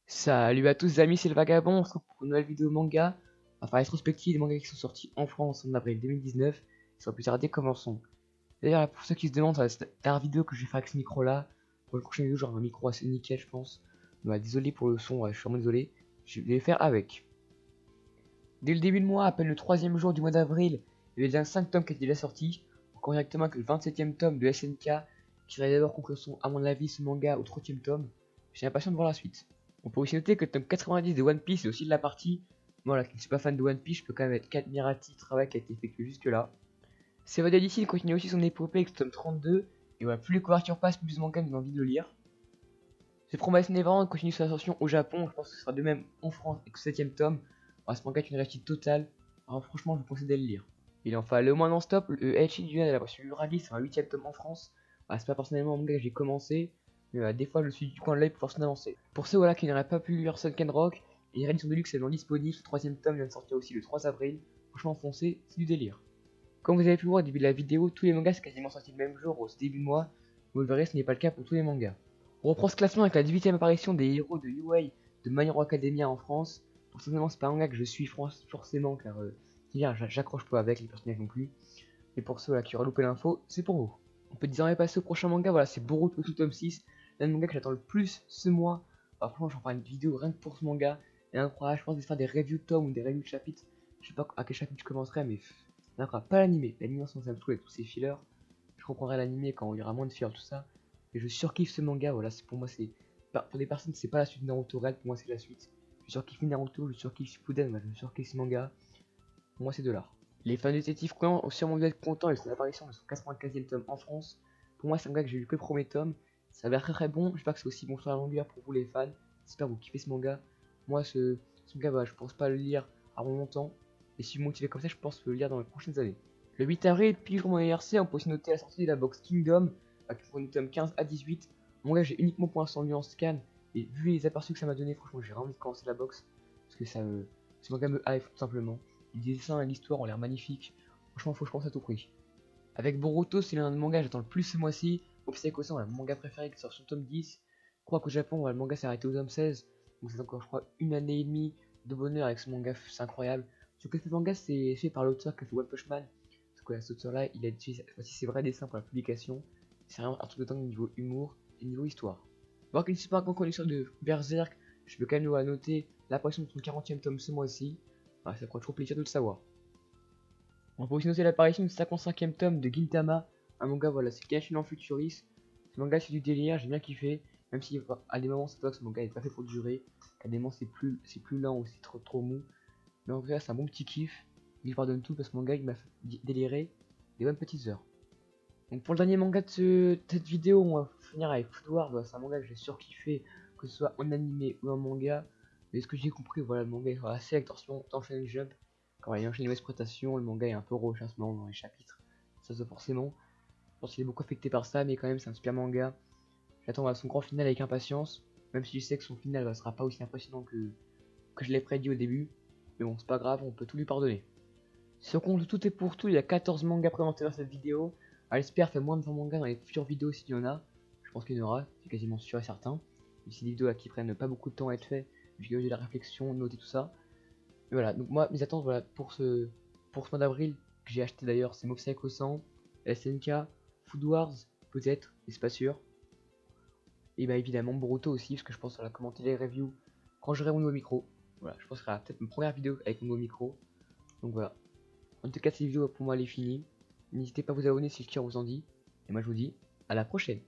Salut à tous les amis, c'est le Vagabond, on se retrouve pour une nouvelle vidéo manga. On va faire rétrospective des mangas qui sont sortis en France en avril 2019. Ils sont plus tardés, commençons. D'ailleurs, pour ceux qui se demandent, la dernière vidéo que je vais faire avec ce micro là, pour le prochain vidéo, genre un micro assez nickel, je pense. Désolé pour le son, je suis vraiment désolé. Je vais les faire avec. Dès le début de mois, à peine le troisième jour du mois d'avril, il y avait déjà 5 tomes qui étaient déjà sortis. Encore directement que le 27e tome de SNK, qui va d'abord conclure son, à mon avis, ce manga au 30e tome. J'ai impatient de voir la suite. On peut aussi noter que le tome 90 de One Piece est aussi de la partie. Moi, qui ne suis pas fan de One Piece, je peux quand même être admiratif du travail qui a été effectué jusque-là. Seva Dicey continue aussi son épopée avec le tome 32. Et voilà, plus les couvertures passent, plus ce manga nous donne envie de le lire. The Promised Neverland continue son ascension au Japon. Je pense que ce sera de même en France avec le 7ème tome. Alors, ce manga est une réussite totale. Alors, franchement, je vous conseille de le lire. Il en fallait au moins non-stop. Le Heichi du de la version Uragi, c'est un 8ème tome en France. C'est pas personnellement un manga que j'ai commencé. Mais des fois, je suis du coin de l'œil pour forcer d'avancer. Pour ceux voilà, qui n'auraient pas pu lire Sunken Rock, et les rééditions de luxe sont disponibles. Le 3ème tome vient de sortir aussi le 3 avril. Franchement, foncez, c'est du délire. Comme vous avez pu voir au début de la vidéo, tous les mangas sont quasiment sortis le même jour, au début de mois. Vous le verrez, ce n'est pas le cas pour tous les mangas. On reprend ce classement avec la 18ème apparition des héros de UA de My Hero Academia en France. Personnellement, c'est pas un manga que je suis forcément, car j'accroche pas avec les personnages non plus. Mais pour ceux là, qui auraient loupé l'info, c'est pour vous. On peut désormais passer au prochain manga, voilà, c'est Boruto tout tome 6. L'un des mangas que j'attends le plus ce mois. Alors franchement, j'en ferai une vidéo rien que pour ce manga. Et incroyable, je pense de faire des reviews de tomes ou des reviews de chapitres. Je sais pas à quel chapitre je commencerai, mais d'accord, pas l'animé. L'animation, ça me saoule avec tous ces fillers. Je reprendrai l'animé quand il y aura moins de fillers, tout ça. Et je surkiffe ce manga, voilà, pour moi, c'est. Pour des personnes, c'est pas la suite de Naruto réel, pour moi, c'est la suite. Je surkiffe Naruto, je surkiffe Shippuden, moi, je surkiffe ce manga. Pour moi, c'est de l'art. Les fans de détective Conan ont sûrement dû être contents avec son apparition de son 95e tome en France. Pour moi, c'est un manga que j'ai lu que le premier tome. Ça a l'air très très bon. J'espère que c'est aussi bon sur la longueur pour vous, les fans. J'espère que vous kiffez ce manga. Moi, ce manga, bah, je pense pas le lire avant longtemps. Et si vous me motivez comme ça, je pense le lire dans les prochaines années. Le 8 avril, puis jour mon anniversaire, on peut aussi noter la sortie de la box Kingdom, qui prend une tome 15 à 18. Mon manga, j'ai uniquement pour l'instant lu en scan. Et vu les aperçus que ça m'a donné, franchement, j'ai vraiment envie de commencer la box. Parce que ce manga me hype tout simplement. Les dessins et l'histoire ont l'air magnifiques. Franchement, faut que je pense à tout prix. Avec Boruto, c'est l'un des mangas que j'attends le plus ce mois-ci. Obseko-san, mon manga préféré qui sort sur le tome 10. Je crois qu'au Japon, le manga s'est arrêté au tome 16. Donc c'est encore, je crois, une année et demie de bonheur avec ce manga, c'est incroyable. Surtout que ce manga, c'est fait par l'auteur qui a fait One Punch Man. Parce que cet auteur-là, il a utilisé ses vrais dessins pour la publication. C'est vraiment un truc de dingue niveau humour et niveau histoire. Voir qu'une super grande collection de Berserk, je peux quand même noter l'apparition de son 40e tome ce mois-ci. Ça fera trop plaisir de le savoir. On peut aussi noter l'apparition du 55e tome de Gintama, un manga, voilà, c'est Genshin en Futuriste. Ce manga, c'est du délire, j'ai bien kiffé, même si à des moments, c'est pas que ce manga est pas fait pour durer, qu'à des moments, c'est plus lent ou c'est trop mou. Mais en vrai, c'est un bon petit kiff. Il pardonne tout parce que ce manga, il m'a fait délirer des bonnes petites heures. Donc, pour le dernier manga de cette vidéo, on va finir avec Food Wars. C'est un manga que j'ai surkiffé, que ce soit en animé ou en manga. Mais ce que j'ai compris, voilà, le manga est assez avec torsion, Shonen Jump. Quand il enchaîne les exploitations, le manga est un peu rush en ce moment dans les chapitres. Ça se forcément. Je pense qu'il est beaucoup affecté par ça, mais quand même, c'est un super manga. J'attends son grand final avec impatience. Même si je sais que son final ne sera pas aussi impressionnant que je l'ai prédit au début. Mais bon, c'est pas grave, on peut tout lui pardonner. Si on compte tout et pour tout, il y a 14 mangas présentés dans cette vidéo. J'espère faire moins de 20 mangas dans les futures vidéos s'il y en a. Je pense qu'il y en aura, c'est quasiment sûr et certain. Et c'est des vidéos là qui prennent pas beaucoup de temps à être faites, vu que j'ai la réflexion, noter tout ça. Et voilà, donc moi, mes attentes voilà, pour ce mois d'avril, que j'ai acheté d'ailleurs, c'est Mob Psycho 100, SNK, Food Wars, peut-être, mais c'est pas sûr. Et bah évidemment Boruto aussi, parce que je pense à la commenter les reviews quand j'aurai mon nouveau micro. Voilà, je pense que ce sera peut-être ma première vidéo avec mon nouveau micro. Donc voilà. En tout cas, cette vidéo pour moi elle est finie. N'hésitez pas à vous abonner si le cœur vous en dit. Et moi je vous dis à la prochaine.